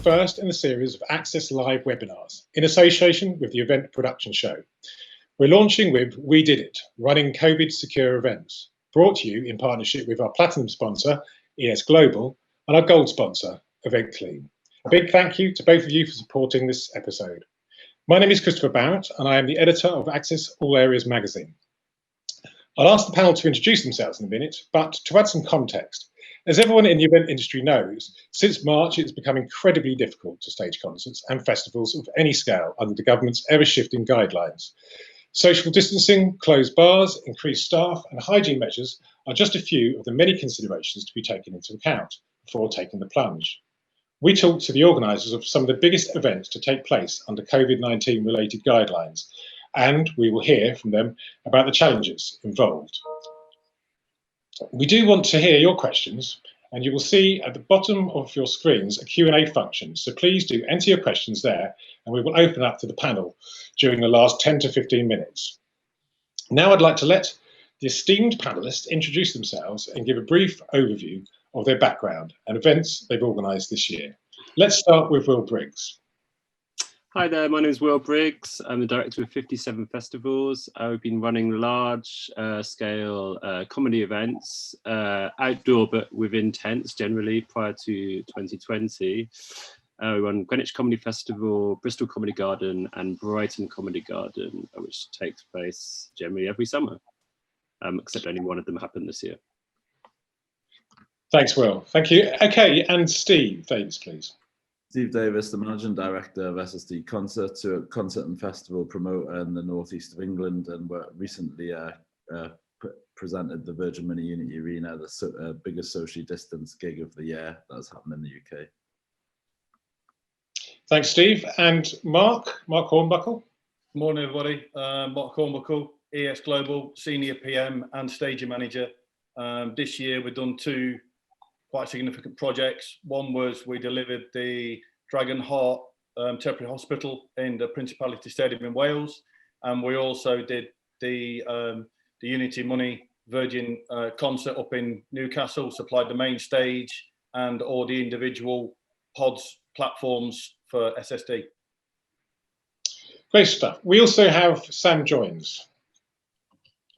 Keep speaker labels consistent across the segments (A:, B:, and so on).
A: first in the series of Access Live webinars in association with the Event Production Show. We're launching with We Did It, running COVID secure events, brought to you in partnership with our platinum sponsor, ES Global, and our gold sponsor, Event Clean. A big thank you to both of you for supporting this episode. My name is Christopher Barrett, and I am the editor of Access All Areas magazine. I'll ask the panel to introduce themselves in a minute, but to add some context, as everyone in the event industry knows, since March it's become incredibly difficult to stage concerts and festivals of any scale under the government's ever-shifting guidelines. Social distancing, closed bars, increased staff and hygiene measures are just a few of the many considerations to be taken into account before taking the plunge. We talked to the organisers of some of the biggest events to take place under COVID-19 related guidelines, and we will hear from them about the challenges involved. We do want to hear your questions, and you will see at the bottom of your screens a Q&A function, so please do enter your questions there, and we will open up to the panel during the last 10 to 15 minutes. Now I'd like to let the esteemed panellists introduce themselves and give a brief overview of their background and events they've organised this year. Let's start with Will Briggs.
B: Hi there, my name is Will Briggs. I'm the director of 57 festivals. We've been running large scale comedy events, outdoor but within tents generally prior to 2020. We run Greenwich Comedy Festival, Bristol Comedy Garden and Brighton Comedy Garden, which takes place generally every summer, except only one of them happened this year.
A: Thanks, Will. Thank you. Okay, and Steve Davis, please.
C: Steve Davis, the Managing Director of SSD Concerts, a concert and festival promoter in the northeast of England, and we're recently presented the Virgin Money Unity Arena, the biggest socially distanced gig of the year that's happened in the UK.
A: Thanks, Steve. And Mark Hornbuckle.
D: Morning, everybody. Mark Hornbuckle, ES Global, Senior PM and Staging Manager. This year we've done two quite significant projects. One was we delivered the Dragon Heart Temporary Hospital in the Principality Stadium in Wales, and we also did the Unity Money Virgin concert up in Newcastle, supplied the main stage and all the individual pods platforms for SSD.
A: Great stuff. We also have Sam Joins.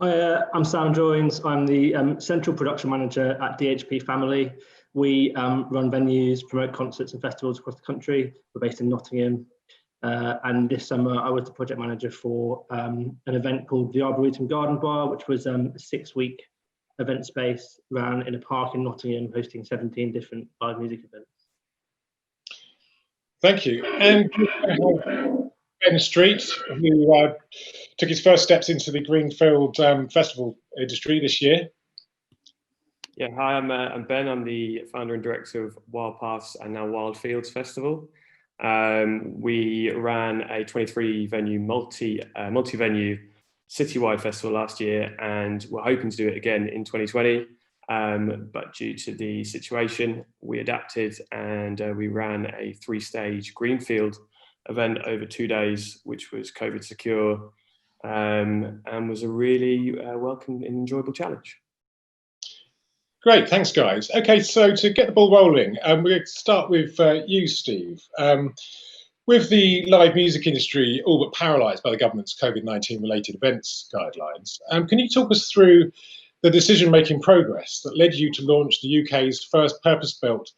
E: I'm Sam Joins. I'm the Central Production Manager at DHP Family. We run venues, promote concerts and festivals across the country. We're based in Nottingham. And this summer I was the project manager for an event called the Arboretum Garden Bar, which was a 6-week event space ran in a park in Nottingham, hosting 17 different live music events.
A: Thank you. And Ben Street, who took his first steps into the Greenfield festival industry this year.
F: Yeah, hi, I'm Ben. I'm the founder and director of Wild Paths and now Wild Fields Festival. We ran a 23-venue multi-venue citywide festival last year, and we're hoping to do it again in 2020. But due to the situation, we adapted and we ran a 3-stage Greenfield event over 2 days, which was COVID secure, and was a really welcome and enjoyable challenge.
A: Great, thanks guys. Okay, so to get the ball rolling, we're going to start with you, Steve. With the live music industry all but paralysed by the government's COVID-19 related events guidelines, can you talk us through the decision-making progress that led you to launch the UK's first purpose-built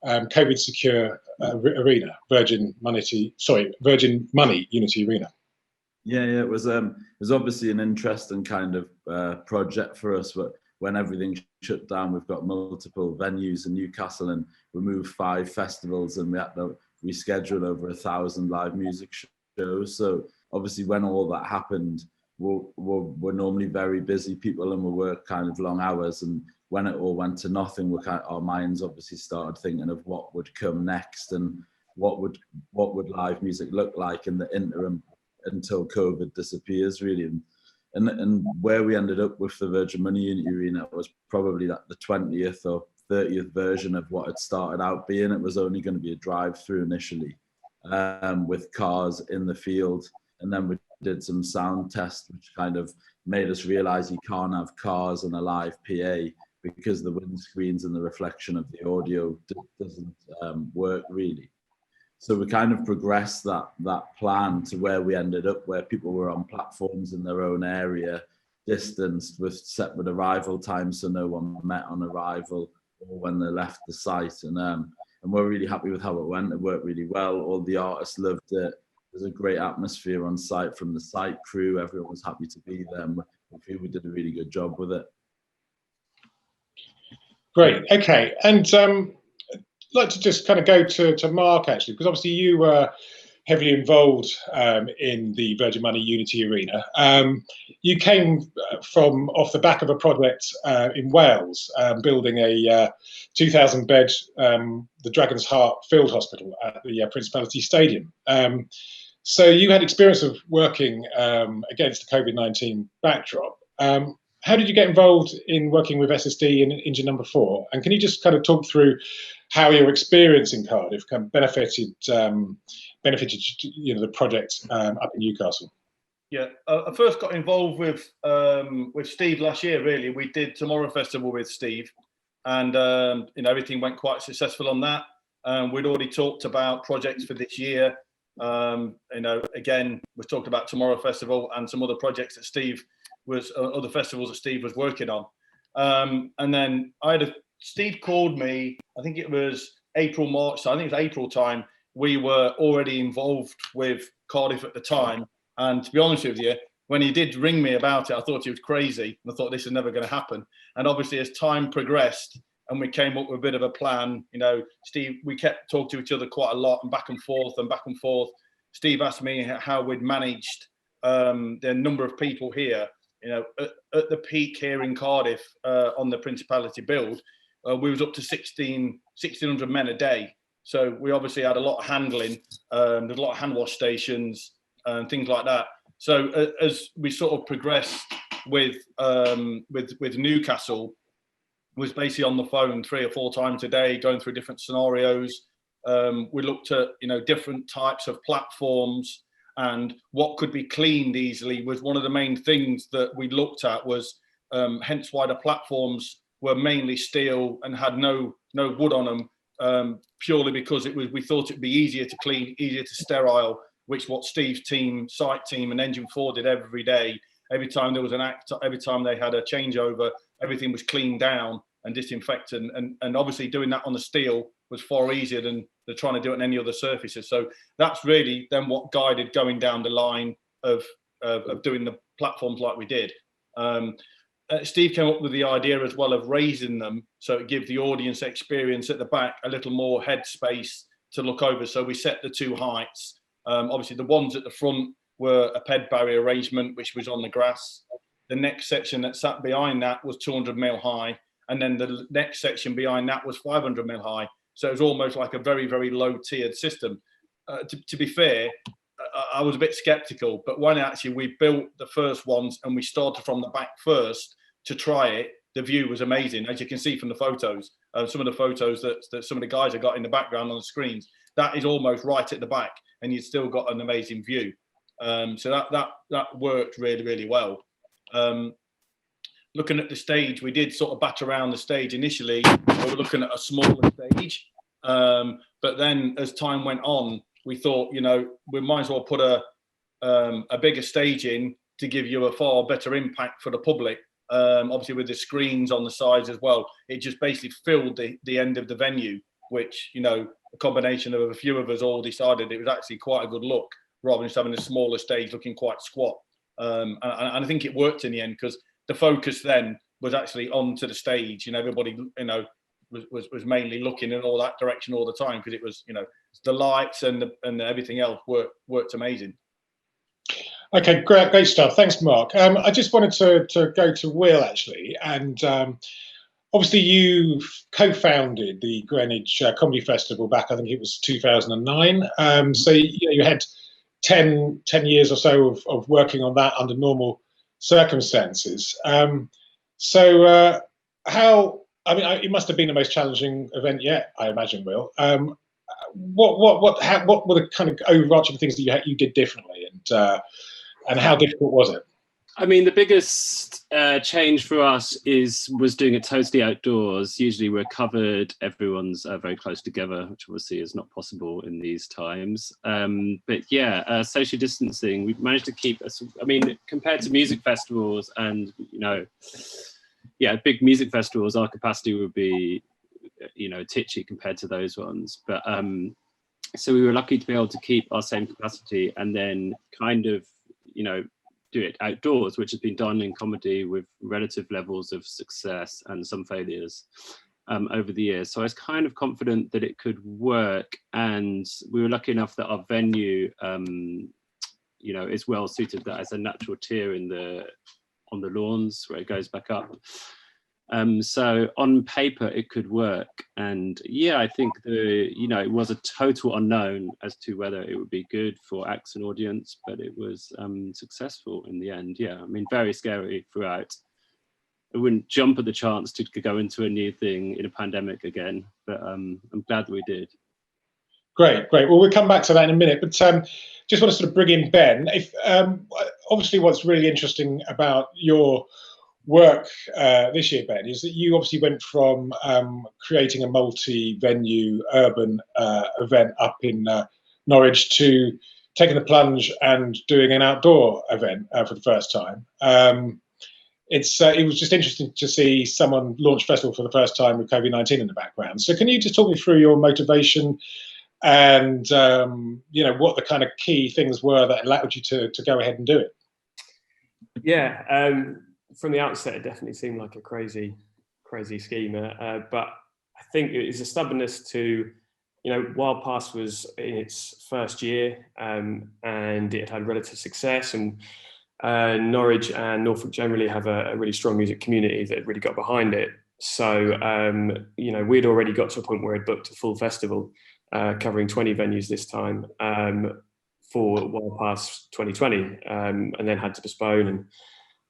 A: COVID secure arena, Virgin Money Unity Arena?
C: Yeah, it was obviously an interesting kind of project for us. But when everything shut down, we've got multiple venues in Newcastle, and we moved 5 festivals, and we had to reschedule over 1,000 live music shows. So obviously, when all that happened, we're normally very busy people, and we work kind of long hours, and when it all went to nothing, our minds obviously started thinking of what would come next and what would live music look like in the interim until COVID disappears, really. And where we ended up with the Virgin Money Unity Arena was probably the 20th or 30th version of what it started out being. It was only going to be a drive-through initially, with cars in the field, and then we did some sound tests, which kind of made us realize you can't have cars and a live PA because the windscreens and the reflection of the audio doesn't work really. So we kind of progressed that plan to where we ended up, where people were on platforms in their own area, distanced with separate arrival times, so no one met on arrival or when they left the site. And we're really happy with how it went. It worked really well. All the artists loved it. There's a great atmosphere on site from the site crew. Everyone was happy to be there. I feel we did a really good job with it.
A: Great. Okay. And I'd like to just kind of go to Mark, actually, because obviously you were heavily involved in the Virgin Money Unity arena. You came from off the back of a project in Wales, building a 2,000-bed the Dragon's Heart Field Hospital at the Principality Stadium. So you had experience of working against the COVID-19 backdrop. How did you get involved in working with SSD in Engine Number 4? And can you just kind of talk through how your experience in Cardiff kind of benefited the project up in Newcastle?
D: Yeah, I first got involved with Steve last year. Really, we did Tomorrow Festival with Steve, and everything went quite successful on that. We'd already talked about projects for this year. Again, we talked about Tomorrow Festival and some other projects that Steve was other festivals that Steve was working on. And then Steve called me, I think it was April, March, so I think it was April time. We were already involved with Cardiff at the time. And to be honest with you, when he did ring me about it, I thought he was crazy. And I thought this is never going to happen. And obviously as time progressed and we came up with a bit of a plan, Steve, we kept talking to each other quite a lot and back and forth and back and forth. Steve asked me how we'd managed the number of people here. At the peak here in Cardiff on the Principality build, we was up to 1,600 men a day. So we obviously had a lot of handling. There's a lot of hand wash stations and things like that. So as we sort of progressed with Newcastle, was basically on the phone 3 or 4 times a day, going through different scenarios. We looked at different types of platforms. And what could be cleaned easily was one of the main things that we looked at, was hence why the platforms were mainly steel and had no wood on them, purely because we thought it'd be easier to clean, easier to sterile, which what Steve's team, site team and Engine 4 did every day. Every time there was every time they had a changeover, everything was cleaned down and disinfected. And obviously doing that on the steel was far easier than trying to do it on any other surfaces. So that's really then what guided going down the line of doing the platforms like we did. Steve came up with the idea as well of raising them, so it gives the audience experience at the back a little more headspace to look over. So we set the 2 heights. Obviously the ones at the front were a ped barrier arrangement, which was on the grass. The next section that sat behind that was 200 mil high. And then the next section behind that was 500 mil high. So it was almost like a very, very low tiered system. To be fair, I was a bit skeptical, but when actually we built the first ones and we started from the back first to try it, the view was amazing. As you can see from the photos, some of the photos that some of the guys have got in the background on the screens, that is almost right at the back and you've still got an amazing view. So that worked really, really well. Looking at the stage, we did sort of bat around the stage initially. We were looking at a smaller stage, but then as time went on, we thought, we might as well put a bigger stage in to give you a far better impact for the public. Obviously, with the screens on the sides as well, it just basically filled the end of the venue, which a combination of a few of us all decided it was actually quite a good look, rather than just having a smaller stage looking quite squat. And I think it worked in the end, because the focus then was actually onto the stage. Everybody, was mainly looking in all that direction all the time, because it was, the lights and everything else worked amazing.
A: Okay, great stuff. Thanks, Mark. I just wanted to go to Will, actually, and obviously you co-founded the Greenwich Comedy Festival back, I think it was 2009. So you had 10 years or so of working on that under normal circumstances. It must have been the most challenging event yet, I imagine, Will. What were the kind of overarching things that you did differently, and how difficult was it?
B: I mean, the biggest change for us was doing it totally outdoors. Usually we're covered, everyone's very close together, which obviously is not possible in these times. But yeah, social distancing, we've managed to keep us, I mean, compared to music festivals and, you know, yeah, big music festivals, our capacity would be, you know, titchy compared to those ones. But so we were lucky to be able to keep our same capacity and then kind of, you know, do it outdoors, which has been done in comedy with relative levels of success and some failures over the years. So I was kind of confident that it could work, and we were lucky enough that our venue, you know, is well suited that as a natural tier on the lawns where it goes back up. So on paper it could work, and yeah, I think you know, it was a total unknown as to whether it would be good for acts and audience, but it was successful in the end. Yeah, I mean, very scary throughout. I wouldn't jump at the chance to go into a new thing in a pandemic again, but I'm glad that we did.
A: Great. Well, we'll come back to that in a minute, but just want to sort of bring in Ben. If obviously, what's really interesting about your work this year, Ben, is that you obviously went from creating a multi-venue urban event up in Norwich to taking the plunge and doing an outdoor event for the first time. It was just interesting to see someone launch a festival for the first time with COVID-19 in the background. So can you just talk me through your motivation and you know, what the kind of key things were that allowed you to go ahead and do it?
F: Yeah. From the outset, it definitely seemed like a crazy scheme, but I think it is a stubbornness to, you know, Wild Pass was in its first year, and it had relative success, and Norwich and Norfolk generally have a really strong music community that really got behind it. So, you know, we'd already got to a point where we'd booked a full festival covering 20 venues this time for Wild Pass 2020, and then had to postpone,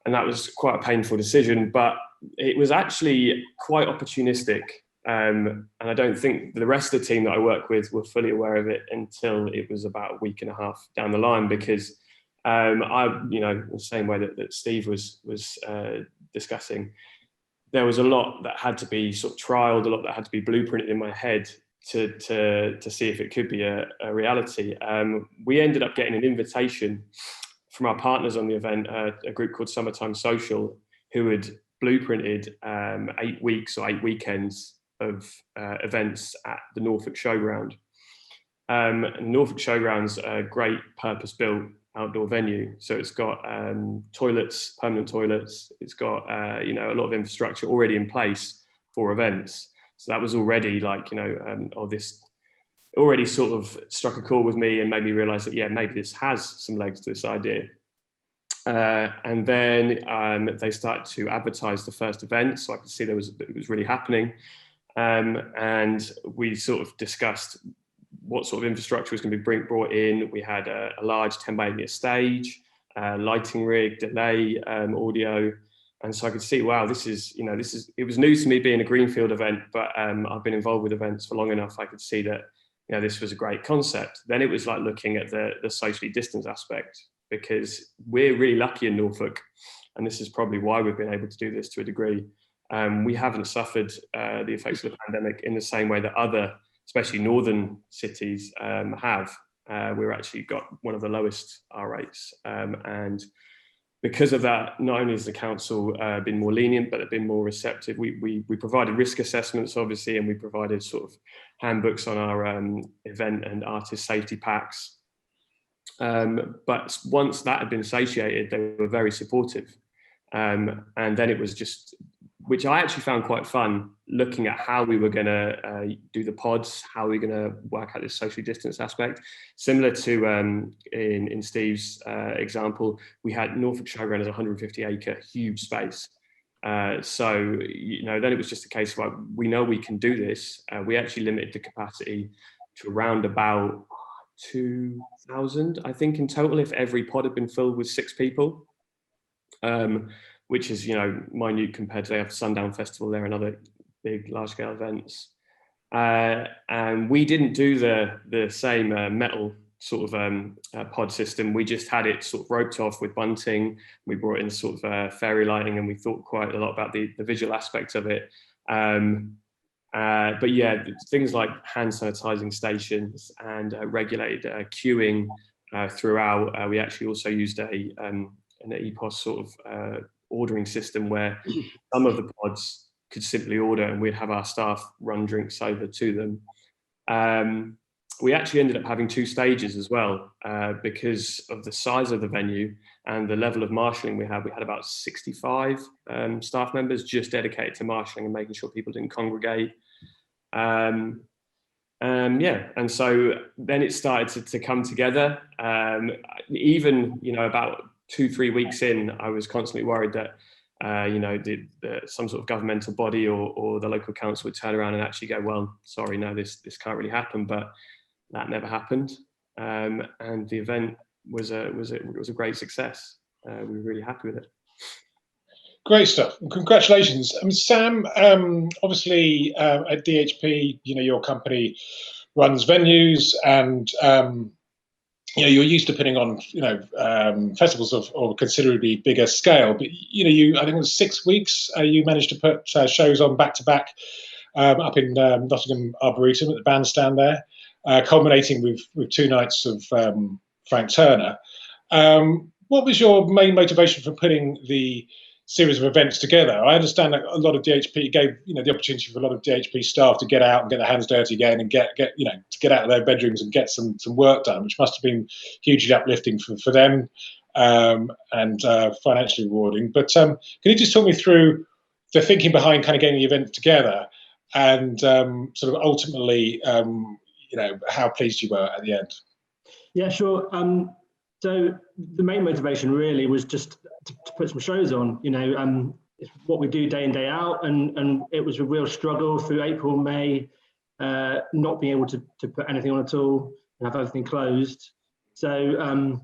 F: and that was quite a painful decision, but it was actually quite opportunistic. And I don't think the rest of the team that I work with were fully aware of it until it was about a week and a half down the line, because I, you know, the same way that Steve was discussing, there was a lot that had to be sort of trialed, a lot that had to be blueprinted in my head to see if it could be a reality. We ended up getting an invitation from our partners on the event, a group called Summertime Social, who had blueprinted 8 weeks or 8 weekends of events at the Norfolk Showground. Norfolk Showground's a great purpose-built outdoor venue. So it's got toilets, permanent toilets. It's got you know, a lot of infrastructure already in place for events. So that was already like, you know, this already sort of struck a chord with me and made me realize that, yeah, maybe this has some legs to this idea. And then they started to advertise the first event, so I could see it was really happening. And we sort of discussed what sort of infrastructure was going to be brought in. We had a large 10 by 8 meter stage, lighting rig, delay, audio. And so I could see, wow, this is, you know, it was new to me being a greenfield event, but I've been involved with events for long enough. I could see that, you know, this was a great concept. Then it was like looking at the socially distanced aspect, because we're really lucky in Norfolk, and this is probably why we've been able to do this to a degree. We haven't suffered the effects of the pandemic in the same way that other, especially northern cities, have. We're actually got one of the lowest R rates, and because of that, not only has the council been more lenient, but they've been more receptive. We provided risk assessments, obviously, and we provided sort of handbooks on our event and artist safety packs. But once that had been satiated, they were very supportive. And then it was just, which I actually found quite fun, looking at how we were going to do the pods, how we were going to work out this socially distanced aspect. Similar to in Steve's example, we had Norfolk Showground as a 150-acre huge space. So, you know, then it was just a case of like, we know we can do this. We actually limited the capacity to around about 2,000, I think, in total, if every pod had been filled with 6 people. Which is, you know, minute compared to, they have Sundown Festival there and other big large scale events. And we didn't do the same metal sort of pod system. We just had it sort of roped off with bunting. We brought in sort of fairy lighting, and we thought quite a lot about the visual aspects of it. But yeah, things like hand sanitizing stations and regulated queuing throughout. We actually also used an EPOS sort of ordering system where some of the pods could simply order, and we'd have our staff run drinks over to them. We actually ended up having 2 stages as well because of the size of the venue and the level of marshalling we had. We had about 65 staff members just dedicated to marshalling and making sure people didn't congregate. Yeah, and so then it started to come together. Even, you know, about 2-3 weeks in, I was constantly worried that you know, some sort of governmental body or the local council would turn around and actually go, well, sorry, no, this can't really happen. But that never happened, and the event was a great success. We were really happy with it.
A: Great stuff. Congratulations. Sam, obviously at DHP, you know, your company runs venues, and you know, you're used to putting on, you know, festivals of considerably bigger scale. But you know, I think it was 6 weeks. You managed to put shows on back to back up in Nottingham Arboretum at the bandstand there, culminating with 2 nights of Frank Turner. What was your main motivation for putting the series of events together? I understand that a lot of DHP gave, you know, the opportunity for a lot of DHP staff to get out and get their hands dirty again and get you know, to get out of their bedrooms and get some work done, which must have been hugely uplifting for them and financially rewarding. But can you just talk me through the thinking behind kind of getting the event together and sort of ultimately, you know, how pleased you were at the end?
E: Yeah, sure. So the main motivation really was just to put some shows on. You know, it's what we do day in, day out, and it was a real struggle through April and May, not being able to put anything on at all and have everything closed. So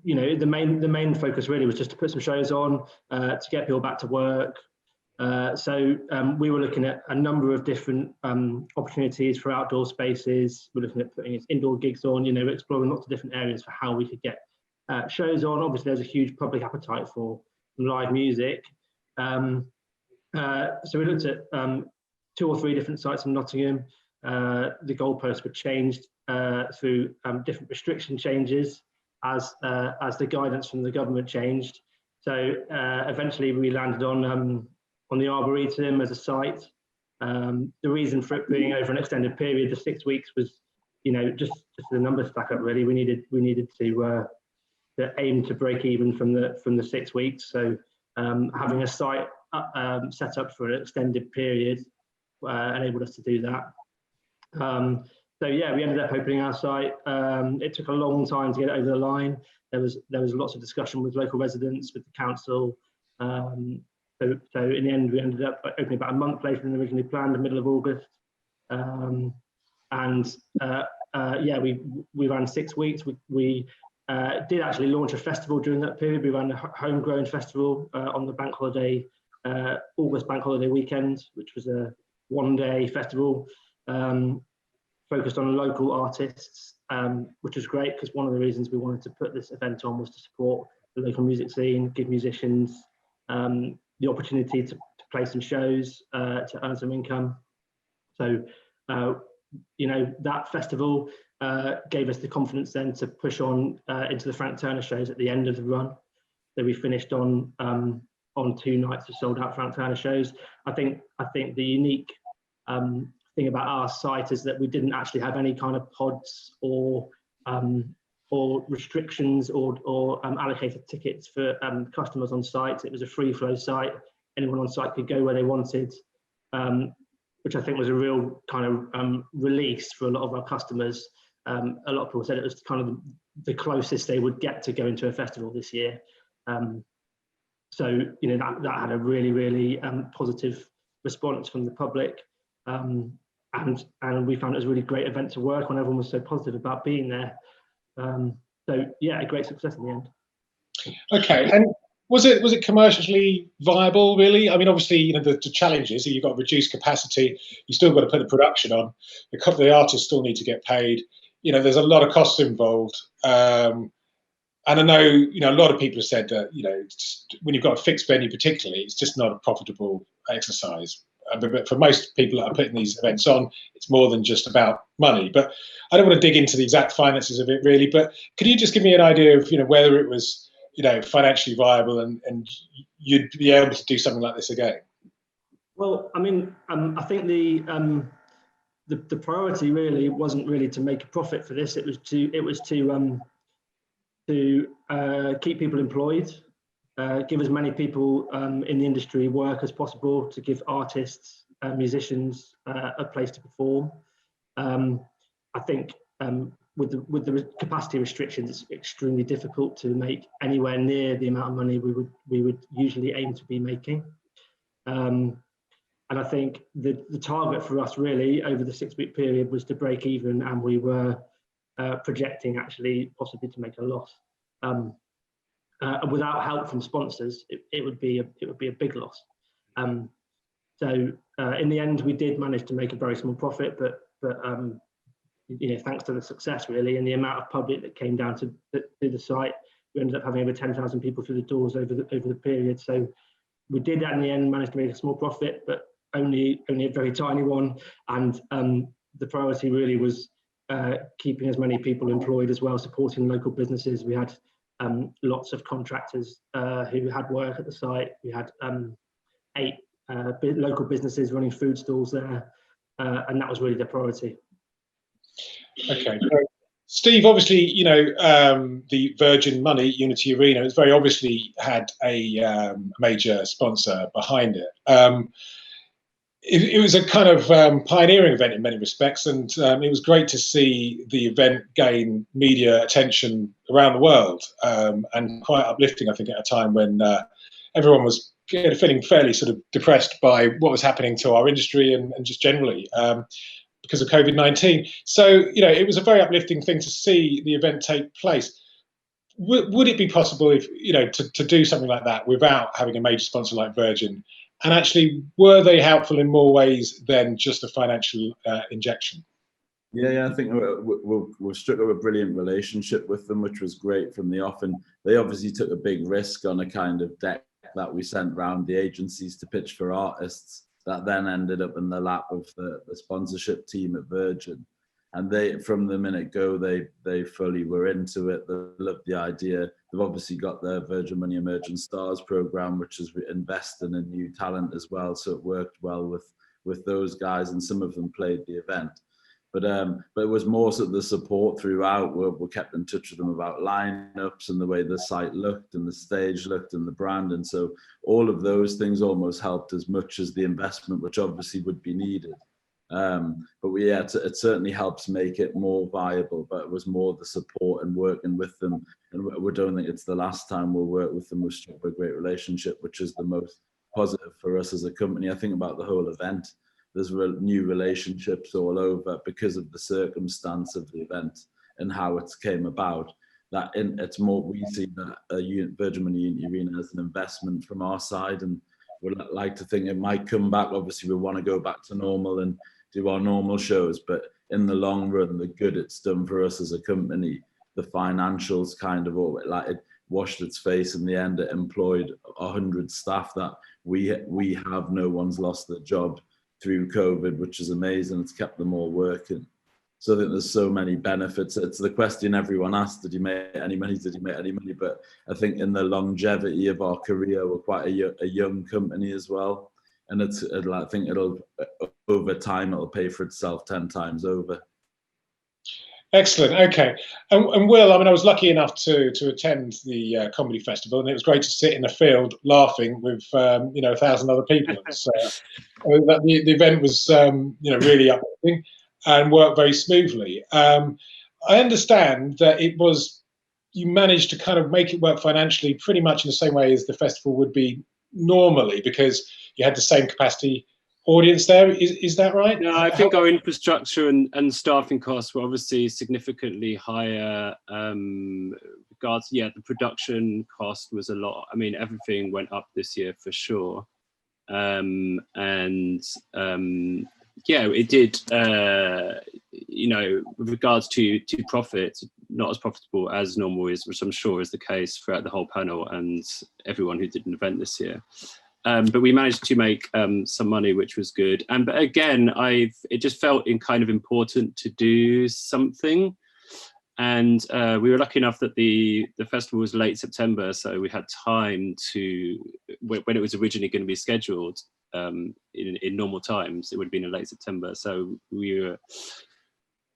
E: you know, the main focus really was just to put some shows on, to get people back to work. So we were looking at a number of different opportunities for outdoor spaces. We're looking at putting indoor gigs on, you know, exploring lots of different areas for how we could get shows on. Obviously, there's a huge public appetite for live music. So we looked at 2 or 3 different sites in Nottingham. The goalposts were changed through different restriction changes as the guidance from the government changed. So eventually we landed on the Arboretum as a site. The reason for it being over an extended period, the 6 weeks, was, you know, just the numbers stack up really. We needed to aim to break even from the 6 weeks. So having a site set up for an extended period enabled us to do that. So yeah, we ended up opening our site. It took a long time to get it over the line. There was lots of discussion with local residents, with the council. So in the end, we ended up opening about a month later than originally planned, the middle of August. Yeah, we ran 6 weeks. We did actually launch a festival during that period. We ran a homegrown festival on the bank holiday, August bank holiday weekend, which was a 1-day festival focused on local artists, which was great because one of the reasons we wanted to put this event on was to support the local music scene, give musicians the opportunity to play some shows, to earn some income. So, you know, that festival gave us the confidence then to push on into the Frank Turner shows at the end of the run. So we finished on 2 nights of sold out Frank Turner shows. I think the unique thing about our site is that we didn't actually have any kind of pods or restrictions or allocated tickets for customers on site. It was a free flow site. Anyone on site could go where they wanted, which I think was a real kind of release for a lot of our customers. A lot of people said it was kind of the closest they would get to going to a festival this year. So, you know, that had a really, really positive response from the public. And we found it was a really great event to work on. Everyone was so positive about being there. So yeah, a great success in the end. Okay, and
A: was it commercially viable, really? I mean, obviously, you know, the challenges, you've got reduced capacity, you still got to put the production on, the artists still need to get paid, there's a lot of costs involved. And I know, a lot of people have said that, when you've got a fixed venue particularly, it's just not a profitable exercise. But for most people that are putting these events on, it's more than just about money. But I don't want to dig into the exact finances of it really, but could you just give me an idea of, whether it was, financially viable and you'd be able to do something like this again?
E: Well, I mean, I think the priority really wasn't really to make a profit for this. It was to keep people employed, give as many people in the industry work as possible, to give artists, musicians a place to perform. I think with the capacity restrictions, it's extremely difficult to make anywhere near the amount of money we would usually aim to be making. And I think the target for us really over the 6-week period was to break even, and we were projecting actually possibly to make a loss. Without help from sponsors, it would be a big loss. So in the end, we did manage to make a very small profit, but thanks to the success really and the amount of public that came down to the site, we ended up having over 10,000 people through the doors over the period. So we did in the end manage to make a small profit, but only a very tiny one. And the priority really was keeping as many people employed as well, supporting local businesses. We had lots of contractors who had work at the site. We had 8 local businesses running food stalls there, and that was really the priority.
A: Okay, so Steve, obviously, the Virgin Money Unity Arena has very obviously had a major sponsor behind it. It was a kind of pioneering event in many respects, and it was great to see the event gain media attention around the world, and quite uplifting, I think, at a time when everyone was feeling fairly sort of depressed by what was happening to our industry and just generally because of COVID-19. So, it was a very uplifting thing to see the event take place. Would it be possible if, to do something like that without having a major sponsor like Virgin? And actually, were they helpful in more ways than just a financial injection?
C: Yeah, I think we've struck up a brilliant relationship with them, which was great from the off. And they obviously took a big risk on a kind of deck that we sent round the agencies to pitch for artists that then ended up in the lap of the sponsorship team at Virgin. And they, from the minute go, they fully were into it. They loved the idea. They've obviously got their Virgin Money Emerging Stars program, which is investing in new talent as well. So it worked well with those guys, and some of them played the event. But it was more sort of the support throughout. We kept in touch with them about lineups and the way the site looked and the stage looked and the brand. And so all of those things almost helped as much as the investment, which obviously would be needed. But it certainly helps make it more viable, but it was more the support and working with them. And we don't think it's the last time we'll work with them. We've struck a great relationship, which is the most positive for us as a company. I think about the whole event. There's new relationships all over because of the circumstance of the event and how it came about. It's more, we see that Virgin Money Unity Arena as an investment from our side, and we'd like to think it might come back. Obviously, we want to go back to normal and do our normal shows, but in the long run, the good it's done for us as a company, the financials kind of it washed its face in the end. It employed 100 staff that we have, no one's lost their job through COVID, which is amazing. It's kept them all working. So I think there's so many benefits. It's the question everyone asks, did you make any money? Did you make any money? But I think in the longevity of our career, we're quite a young company as well. And I think over time, it'll pay for itself 10 times over.
A: Excellent. Okay. And Will, I mean, I was lucky enough to attend the comedy festival, and it was great to sit in a field laughing with 1,000 other people. So the event was really uplifting and worked very smoothly. I understand that you managed to kind of make it work financially pretty much in the same way as the festival would be normally, because you had the same capacity audience there. Is that right?
B: No, I think our infrastructure and staffing costs were obviously significantly higher. The production cost was a lot. I mean, everything went up this year for sure. It did. you know, with regards to profit, not as profitable as normal is, which I'm sure is the case throughout the whole panel and everyone who did an event this year. But we managed to make some money, which was good. But again, it just felt kind of important to do something. And we were lucky enough that the festival was late September, so we had time to, when it was originally going to be scheduled in normal times, it would have been in late September. So we were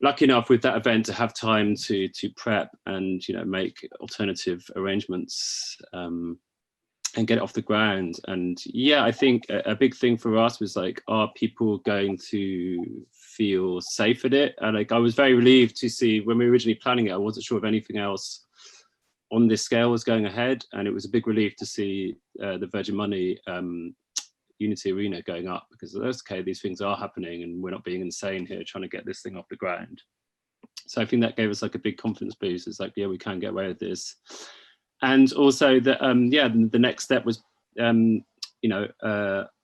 B: lucky enough with that event to have time to prep and, you know, make alternative arrangements and get it off the ground. And yeah, I think a big thing for us was like, are people going to feel safe at it? And like, I was very relieved to see when we were originally planning it, I wasn't sure if anything else on this scale was going ahead. And it was a big relief to see the Virgin Money Unity Arena going up, because that's okay, these things are happening and we're not being insane here trying to get this thing off the ground. So I think that gave us like a big confidence boost. It's like, yeah, we can get away with this. And also that, yeah, the next step was, you know,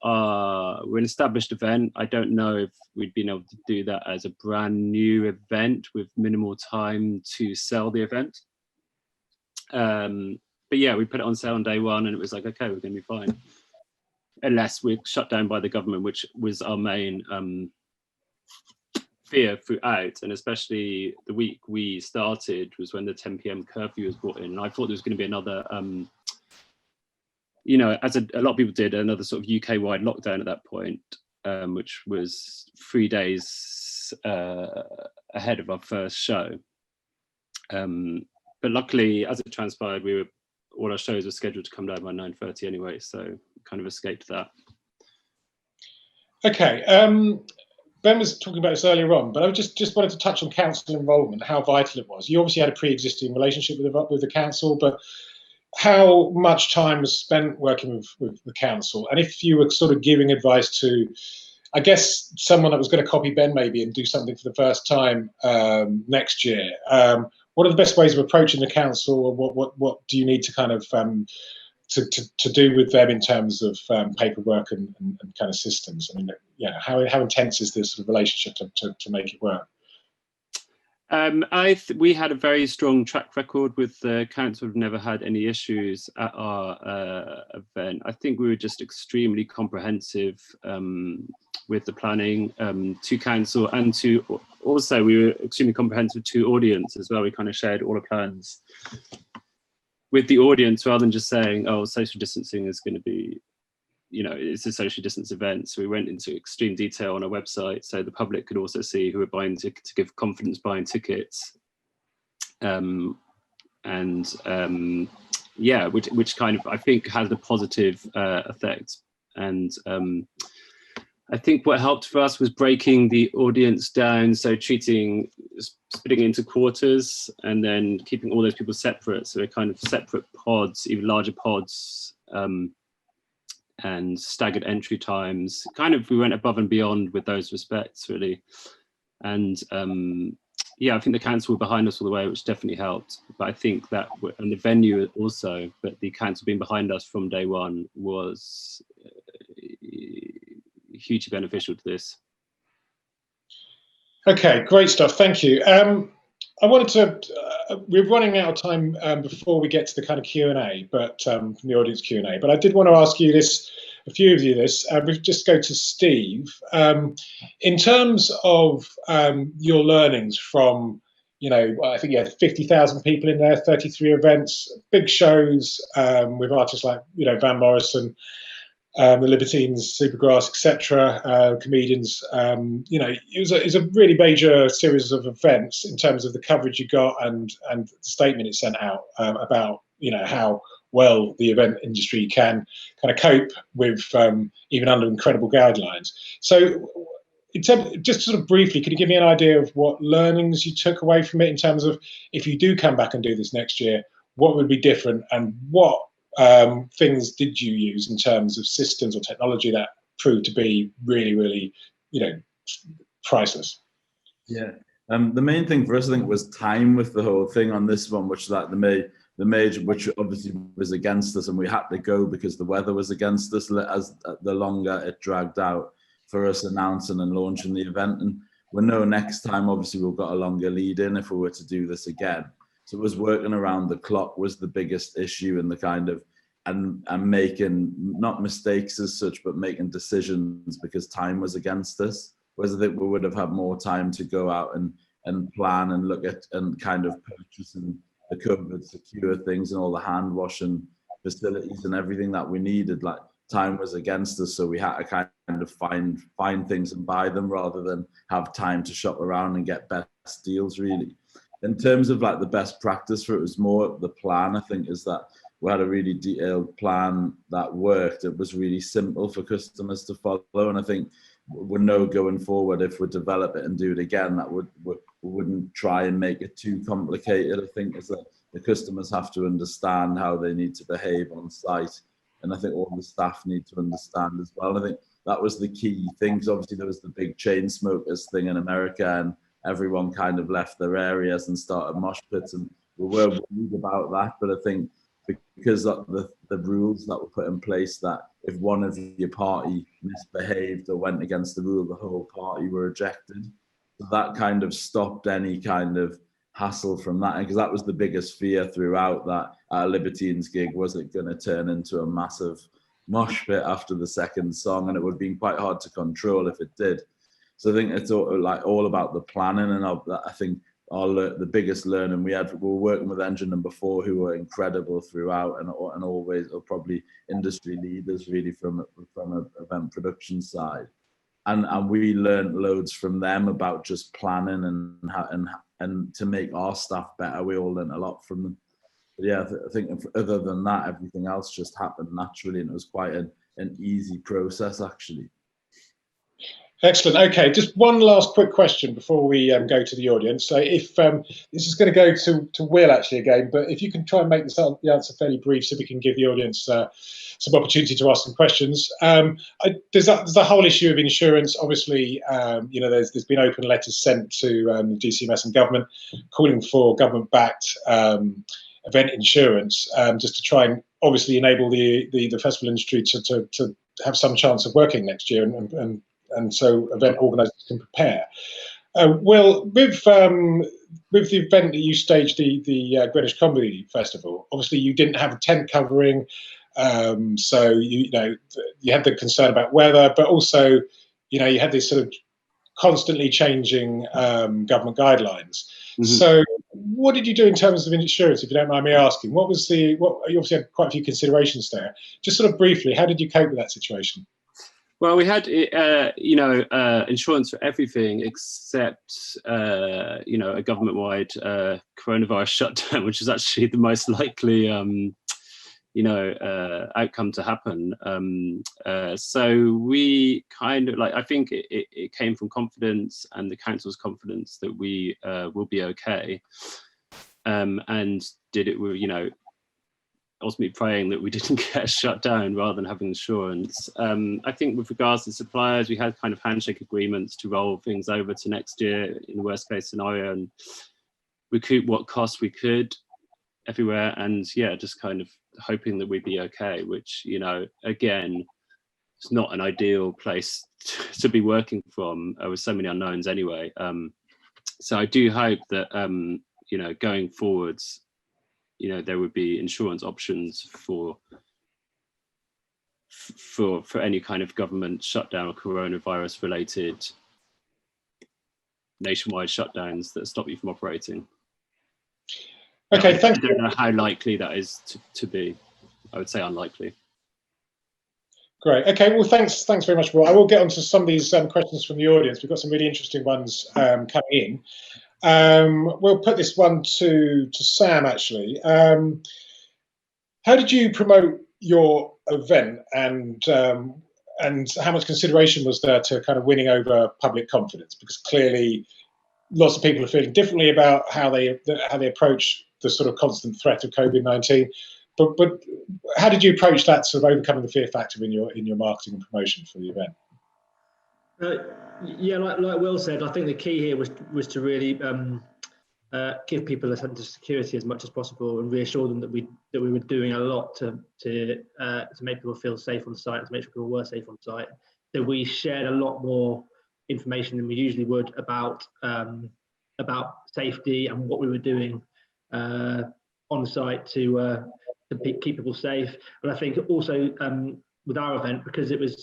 B: we're an established event. I don't know if we'd been able to do that as a brand new event with minimal time to sell the event. But yeah, we put it on sale on day one and it was like, okay, we're gonna be fine. Unless we're shut down by the government, which was our main fear throughout, and especially the week we started was when the 10 p.m. curfew was brought in. And I thought there was going to be another, you know, as a lot of people did, another sort of UK-wide lockdown at that point, which was 3 days ahead of our first show. But luckily, as it transpired, all our shows were scheduled to come down by 9:30 anyway, so kind of escaped that.
A: Okay. Ben was talking about this earlier on, but I just wanted to touch on council involvement, how vital it was. You obviously had a pre-existing relationship with the council, but how much time was spent working with the council? And if you were sort of giving advice to, I guess, someone that was going to copy Ben maybe and do something for the first time next year, what are the best ways of approaching the council? Or what do you need to kind of to do with them in terms of paperwork and kind of systems? I mean, yeah, how intense is this sort of relationship to make it work?
B: We had a very strong track record with the council. We've never had any issues at our event. I think we were just extremely comprehensive with the planning to council, and to also we were extremely comprehensive to audience as well. We kind of shared all the plans with the audience rather than just saying, oh, social distancing is going to be, you know, it's a social distance event. So we went into extreme detail on our website so the public could also see who were buying to give confidence buying tickets. Yeah, which kind of, I think, has a positive effect. And I think what helped for us was breaking the audience down, so splitting into quarters and then keeping all those people separate. So they're kind of separate pods, even larger pods, and staggered entry times. Kind of, we went above and beyond with those respects, really. And yeah, I think the council were behind us all the way, which definitely helped. But I think that, and the venue also, but the council being behind us from day one was hugely beneficial to this.
A: Okay, great stuff. Thank you. I wanted to, we're running out of time before we get to the kind of Q&A, but from the audience Q&A, but I did want to ask you this, a few of you this, we just go to Steve. In terms of your learnings from, you know, I think you had 50,000 people in there, 33 events, big shows with artists like, you know, Van Morrison, the Libertines, Supergrass, etc., comedians. You know, it was a really major series of events in terms of the coverage you got and the statement it sent out about, you know, how well the event industry can kind of cope with even under incredible guidelines. So, just sort of briefly, could you give me an idea of what learnings you took away from it in terms of, if you do come back and do this next year, what would be different, and what things did you use in terms of systems or technology that proved to be really, really, you know, priceless? Yeah.
C: The main thing for us, I think, was time with the whole thing on this one, which like the major, which obviously was against us, and we had to go because the weather was against us as the longer it dragged out for us announcing and launching the event. And we'll know next time, obviously we've got a longer lead in if we were to do this again. So it was working around the clock was the biggest issue, and the kind of, and making not mistakes as such, but making decisions because time was against us. Whereas I think we would have had more time to go out and plan and look at and kind of purchasing the COVID secure things and all the hand washing facilities and everything that we needed. Like, time was against us, so we had to kind of find things and buy them rather than have time to shop around and get best deals, really. In terms of like the best practice for it, was more the plan, I think, is that we had a really detailed plan that worked. It was really simple for customers to follow, and I think we know going forward, if we develop it and do it again, that we wouldn't try and make it too complicated. I think is that the customers have to understand how they need to behave on site, and I think all the staff need to understand as well. I think that was the key things. Obviously, there was the big chain smokers thing in America, and everyone kind of left their areas and started mosh pits, and we were worried about that. But I think because of the rules that were put in place, that if one of your party misbehaved or went against the rule, the whole party were ejected. So that kind of stopped any kind of hassle from that, because that was the biggest fear throughout that Libertines gig. Was it going to turn into a massive mosh pit after the second song? And it would have been quite hard to control if it did. So I think it's all about the planning, and I think the biggest learning we were working with Engine Number 4, who were incredible throughout, and always are probably industry leaders really from an event production side, and we learned loads from them about just planning and to make our staff better. We all learned a lot from them. But yeah, I think other than that, everything else just happened naturally, and it was quite an easy process actually.
A: Excellent. Okay, just one last quick question before we go to the audience. So if this is going to go to Will actually again, but if you can try and make the answer fairly brief so we can give the audience some opportunity to ask some questions. There's the whole issue of insurance. Obviously, there's been open letters sent to DCMS and government calling for government-backed event insurance, just to try and obviously enable the festival industry to have some chance of working next year and so event organisers can prepare. Well, with the event that you staged, the Greenwich Comedy Festival, obviously you didn't have a tent covering, so you had the concern about weather, but also you had this sort of constantly changing government guidelines. Mm-hmm. So what did you do in terms of insurance, if you don't mind me asking? You obviously had quite a few considerations there. Just sort of briefly, how did you cope with that situation?
B: Well, we had, insurance for everything except, a government-wide coronavirus shutdown, which is actually the most likely, outcome to happen. So we kind of I think it came from confidence and the council's confidence that we will be okay, and did it with, ultimately praying that we didn't get shut down rather than having insurance. I think with regards to suppliers, we had kind of handshake agreements to roll things over to next year in the worst case scenario and recoup what costs we could everywhere. And yeah, just kind of hoping that we'd be okay, which, again, it's not an ideal place to be working from with so many unknowns anyway. So I do hope that, going forwards, there would be insurance options for any kind of government shutdown or coronavirus related nationwide shutdowns that stop you from operating.
A: Okay, thank you.
B: I don't know how likely that is to be. I would say unlikely. Great.
A: Okay, well, thanks very much, Will. I will get onto some of these questions from the audience. We've got some really interesting ones coming in. We'll put this one to Sam, actually. How did you promote your event, and how much consideration was there to kind of winning over public confidence? Because clearly lots of people are feeling differently about how they approach the sort of constant threat of COVID-19. But how did you approach that, sort of overcoming the fear factor in your marketing and promotion for the event?
E: Yeah, like Will said, I think the key here was to really give people a sense of security as much as possible and reassure them that we were doing a lot to make people feel safe on site, to make sure people were safe on site. That we shared a lot more information than we usually would about safety and what we were doing on site to keep people safe. And I think also with our event, because it was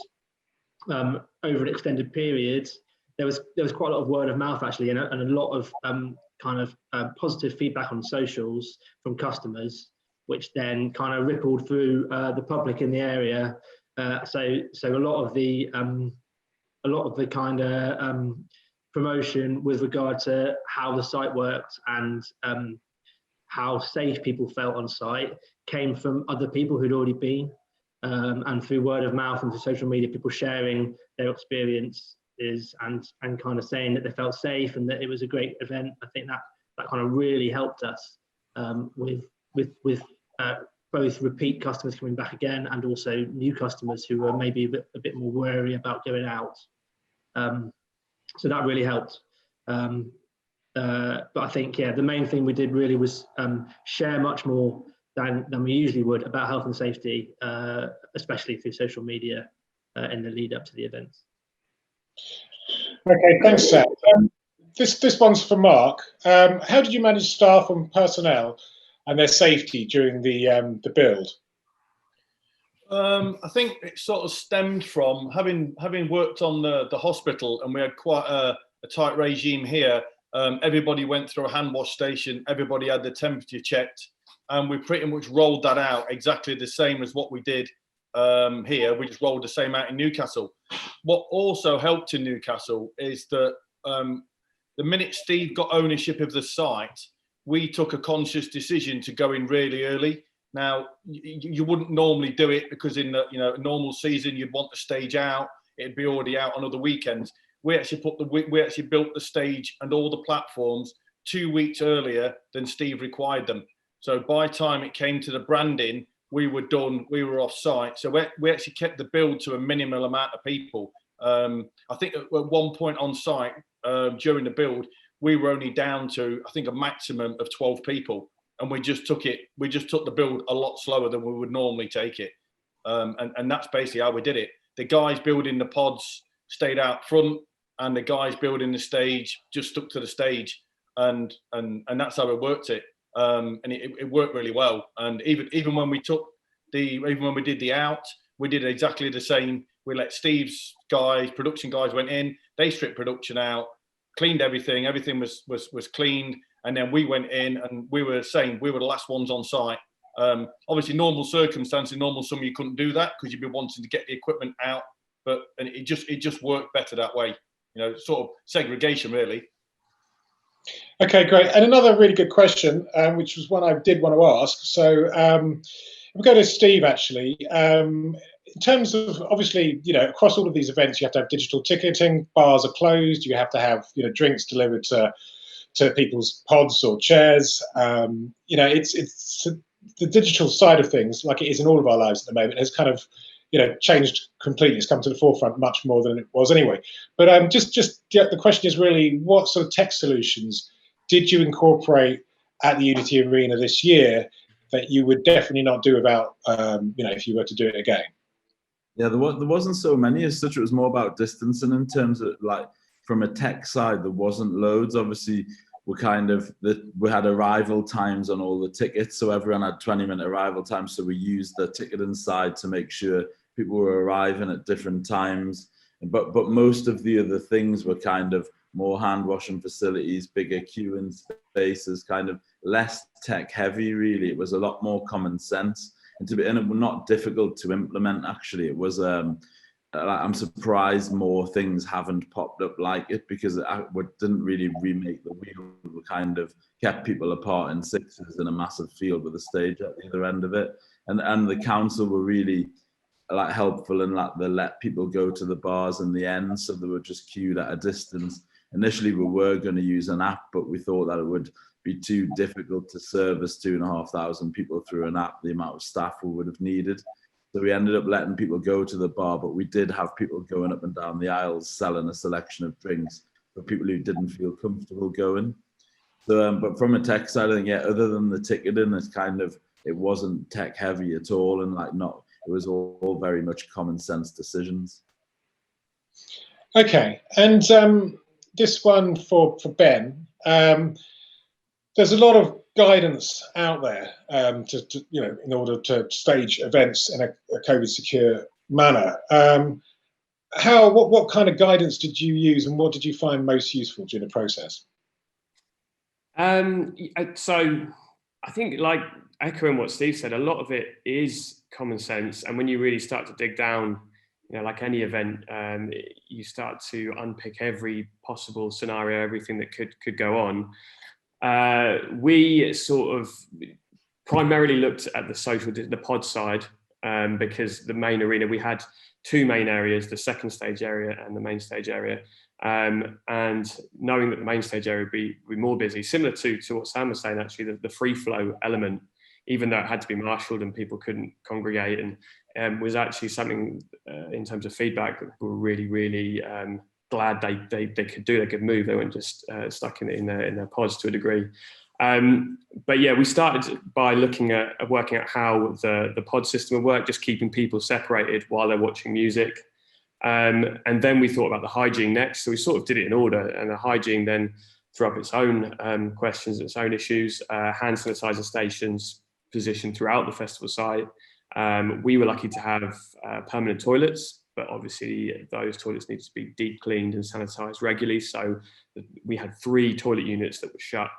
E: over an extended period, there was quite a lot of word of mouth actually, and a lot of positive feedback on socials from customers, which then kind of rippled through the public in the area. So a lot of the kind of promotion with regard to how the site worked and how safe people felt on site came from other people who'd already been, and through word of mouth and through social media, people sharing their experiences and kind of saying that they felt safe and that it was a great event. I think that kind of really helped us with both repeat customers coming back again and also new customers who were maybe a bit more wary about going out. So that really helped. But I think, yeah, the main thing we did really was share much more than we usually would about health and safety, especially through social media in the lead up to the events.
A: Okay, thanks, Sam. This one's for Mark. How did you manage staff and personnel and their safety during the build?
D: I think it sort of stemmed from having worked on the hospital, and we had quite a tight regime here. Everybody went through a hand wash station, everybody had the temperature checked, and we pretty much rolled that out exactly the same as what we did here. We just rolled the same out in Newcastle. What also helped in Newcastle is that the minute Steve got ownership of the site, we took a conscious decision to go in really early. Now, you wouldn't normally do it because in the normal season you'd want the stage out. It'd be already out on other weekends. We actually built the stage and all the platforms 2 weeks earlier than Steve required them. So by the time it came to the branding, we were done. We were off site. So we actually kept the build to a minimal amount of people. I think at one point on site during the build, we were only down to, I think, a maximum of 12 people. And we just took the build a lot slower than we would normally take it. And that's basically how we did it. The guys building the pods stayed out front, and the guys building the stage just stuck to the stage. And that's how we worked it. And it worked really well. And even when we did the out, we did exactly the same. We let Steve's guys, production guys went in, they stripped production out, cleaned everything. Everything was cleaned. And then we went in and we were saying we were the last ones on site. Obviously, normal circumstances, normal summer, you couldn't do that because you'd be wanting to get the equipment out. But it just worked better that way. Sort of segregation, really.
A: Okay, great. And another really good question, which was one I did want to ask. So we'll go to Steve, actually. In terms of, obviously, across all of these events, you have to have digital ticketing, bars are closed, you have to have, drinks delivered to people's pods or chairs. It's the digital side of things, like it is in all of our lives at the moment, has kind of changed completely. It's come to the forefront much more than it was anyway. But just the question is really, what sort of tech solutions did you incorporate at the Unity Arena this year that you would definitely not do without, if you were to do it again?
C: Yeah, there wasn't so many as such. It was more about distancing in terms of, like, from a tech side, there wasn't loads. Obviously, we had arrival times on all the tickets, so everyone had 20-minute arrival times. So we used the ticketing side to make sure people were arriving at different times. But most of the other things were kind of more hand washing facilities, bigger queuing spaces, kind of less tech heavy. Really, it was a lot more common sense, and it was not difficult to implement. Actually, it was. I'm surprised more things haven't popped up like it, because it didn't really remake the wheel. We kind of kept people apart in sixes in a massive field with a stage at the other end of it. And the council were really helpful, and they let people go to the bars in the end, so they were just queued at a distance. Initially, we were going to use an app, but we thought that it would be too difficult to service 2,500 people through an app, the amount of staff we would have needed. So we ended up letting people go to the bar, but we did have people going up and down the aisles selling a selection of drinks for people who didn't feel comfortable going. So, but from a tech side, I think, other than the ticketing, it wasn't tech heavy at all, and it was all very much common sense decisions.
A: Okay, and this one for Ben. There's a lot of guidance out there to in order to stage events in a COVID secure manner. What kind of guidance did you use, and what did you find most useful during the process?
F: So I think, like echoing what Steve said, a lot of it is common sense, and when you really start to dig down, like any event, you start to unpick every possible scenario, everything that could go on. We sort of primarily looked at the pod side, because the main arena, we had two main areas, the second stage area and the main stage area. And knowing that the main stage area would be more busy, similar to what Sam was saying, actually, the free flow element, even though it had to be marshaled and people couldn't congregate, and was actually something in terms of feedback that we were really, really glad they could do. They could move. They weren't just stuck in their pods to a degree. But yeah, we started by looking at working out how the pod system would work, just keeping people separated while they're watching music. And then we thought about the hygiene next. So we sort of did it in order, and the hygiene then threw up its own questions, its own issues. Hand sanitizer stations positioned throughout the festival site. We were lucky to have permanent toilets, but obviously those toilets needed to be deep cleaned and sanitized regularly. So we had 3 toilet units that were shut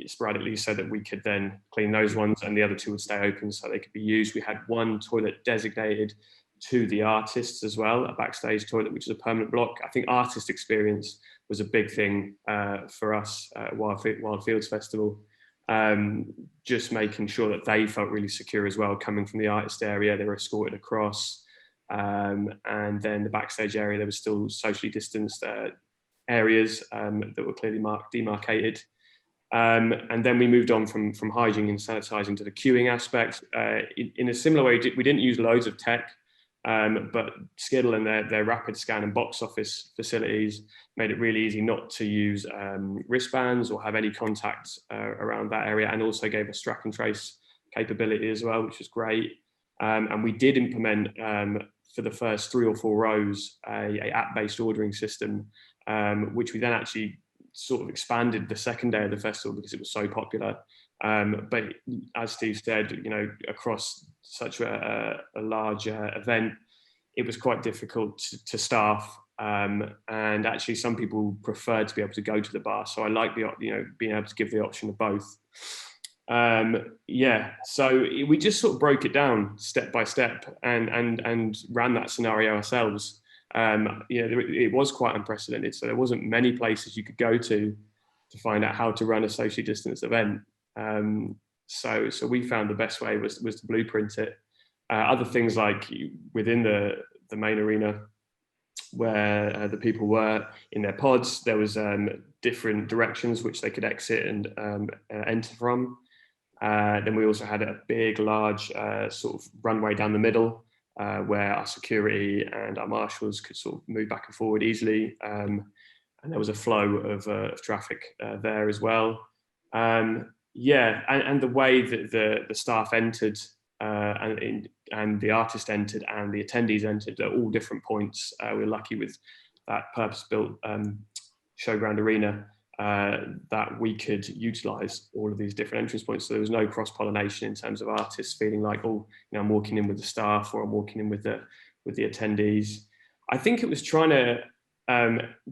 F: sporadically, so that we could then clean those ones, and the other 2 would stay open so they could be used. We had 1 toilet designated to the artists as well, a backstage toilet, which is a permanent block. I think artist experience was a big thing for us at Wild Fields Festival. Just making sure that they felt really secure as well, coming from the artist area. They were escorted across, and then the backstage area, there was still socially distanced areas that were clearly demarcated. And then we moved on from hygiene and sanitizing to the queuing aspect. In a similar way, we didn't use loads of tech, but Skiddle and their rapid scan and box office facilities made it really easy not to use wristbands or have any contact around that area, and also gave us track and trace capability as well, which was great. And we did implement, for the first 3 or 4 rows, a app-based ordering system, which we then actually sort of expanded the second day of the festival because it was so popular. But as Steve said, across such a large event, it was quite difficult to staff. And actually, some people preferred to be able to go to the bar. So I like being able to give the option of both. So we just sort of broke it down step by step and ran that scenario ourselves. It was quite unprecedented, so there wasn't many places you could go to find out how to run a socially distanced event. So we found the best way was to blueprint it. Other things like within the main arena, where the people were in their pods, there was different directions which they could exit and enter from. Then we also had a big, large sort of runway down the middle, where our security and our marshals could sort of move back and forward easily. And there was a flow of traffic there as well. And the way that the staff entered and the artist entered and the attendees entered at all different points. We were lucky with that purpose-built showground arena that we could utilize all of these different entrance points. So there was no cross-pollination in terms of artists feeling like, I'm walking in with the staff, or I'm walking in with the attendees. I think it was trying to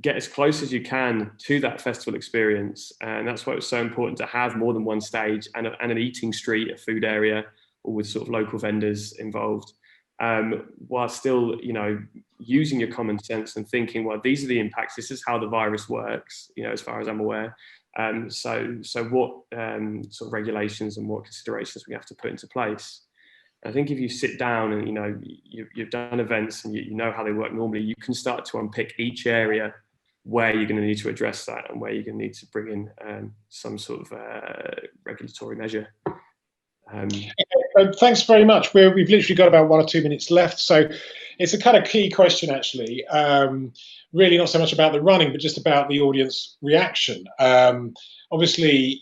F: get as close as you can to that festival experience, and that's why it was so important to have more than one stage and an eating street, a food area, or with sort of local vendors involved, while still using your common sense and thinking, well, these are the impacts, this is how the virus works, as far as I'm aware. So what sort of regulations and what considerations we have to put into place. I think if you sit down and you've done events and you know how they work normally, you can start to unpick each area where you're going to need to address that and where you're going to need to bring in some sort of regulatory measure.
A: Thanks very much. We've literally got about 1 or 2 minutes left, so it's a kind of key question, actually. Really not so much about the running, but just about the audience reaction. Obviously,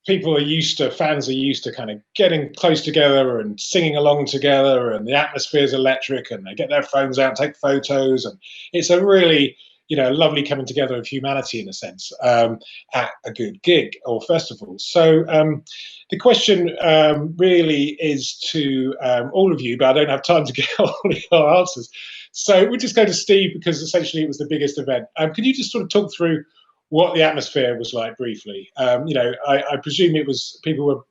A: fans are used to kind of getting close together and singing along together, and the atmosphere's electric, and they get their phones out and take photos, and it's a really, lovely coming together of humanity in a sense, at a good gig or festival. So the question really is to all of you, but I don't have time to get all your answers. So we'll just go to Steve, because essentially it was the biggest event. Can you just sort of talk through what the atmosphere was like briefly? I presume it was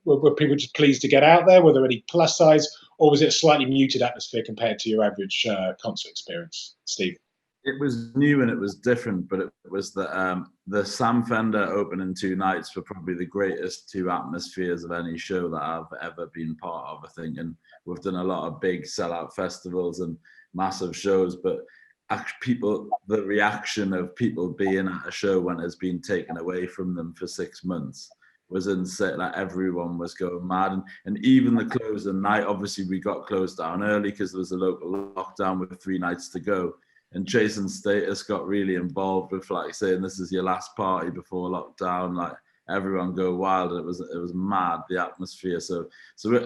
A: were people just pleased to get out there? Were there any plus sides, or was it a slightly muted atmosphere compared to your average concert experience, Steve?
C: It was new and it was different, but it was the Sam Fender opening 2 nights were probably the greatest 2 atmospheres of any show that I've ever been part of, I think. And we've done a lot of big sellout festivals and massive shows, but the reaction of people being at a show when it's been taken away from them for 6 months was insane. Like, everyone was going mad, and even the closing night, obviously we got closed down early because there was a local lockdown with 3 nights to go. And Chase and Status got really involved with, like, saying this is your last party before lockdown. Like, everyone go wild. It was mad, the atmosphere. So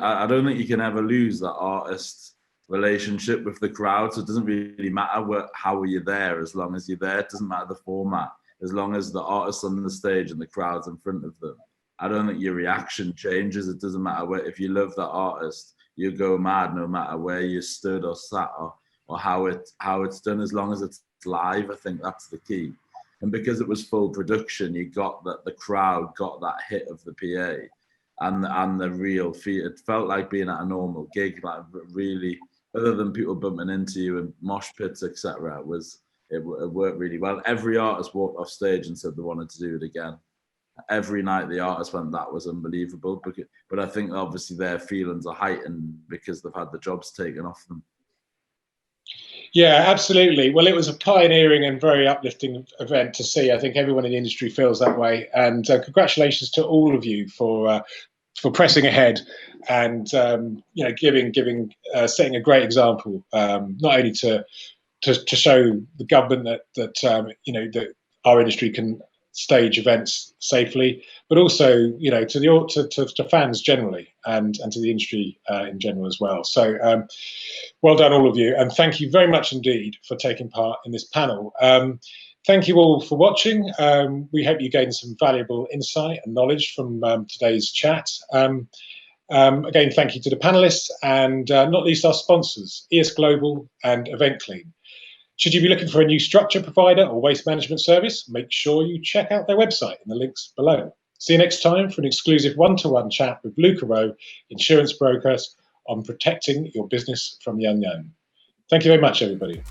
C: I don't think you can ever lose that artist relationship with the crowd. So it doesn't really matter how are you there, as long as you're there. It doesn't matter the format, as long as the artist's on the stage and the crowd's in front of them. I don't think your reaction changes. It doesn't matter if you love that artist, you go mad no matter where you stood or sat or how it's done, as long as it's live. I think that's the key. And because it was full production, you got that the crowd got that hit of the PA and the real feel. It felt like being at a normal gig, like really, other than people bumping into you and mosh pits, etc. It worked really well. Every artist walked off stage and said they wanted to do it again. Every night the artist went, that was unbelievable. But I think obviously their feelings are heightened because they've had the jobs taken off them.
A: Yeah, absolutely. Well, it was a pioneering and very uplifting event to see. I think everyone in the industry feels that way. And congratulations to all of you for pressing ahead and setting a great example, not only to show the government that our industry can stage events safely, but also to fans generally and to the industry in general as well. So well done all of you, and thank you very much indeed for taking part in this panel. Thank you all for watching. We hope you gained some valuable insight and knowledge from today's chat. Again, thank you to the panelists, and not least our sponsors, ES Global and Event Clean. Should you be looking for a new structure provider or waste management service, make sure you check out their website in the links below. See you next time for an exclusive one-to-one chat with Luca Rowe, insurance brokers, on protecting your business from the unknown. Thank you very much, everybody.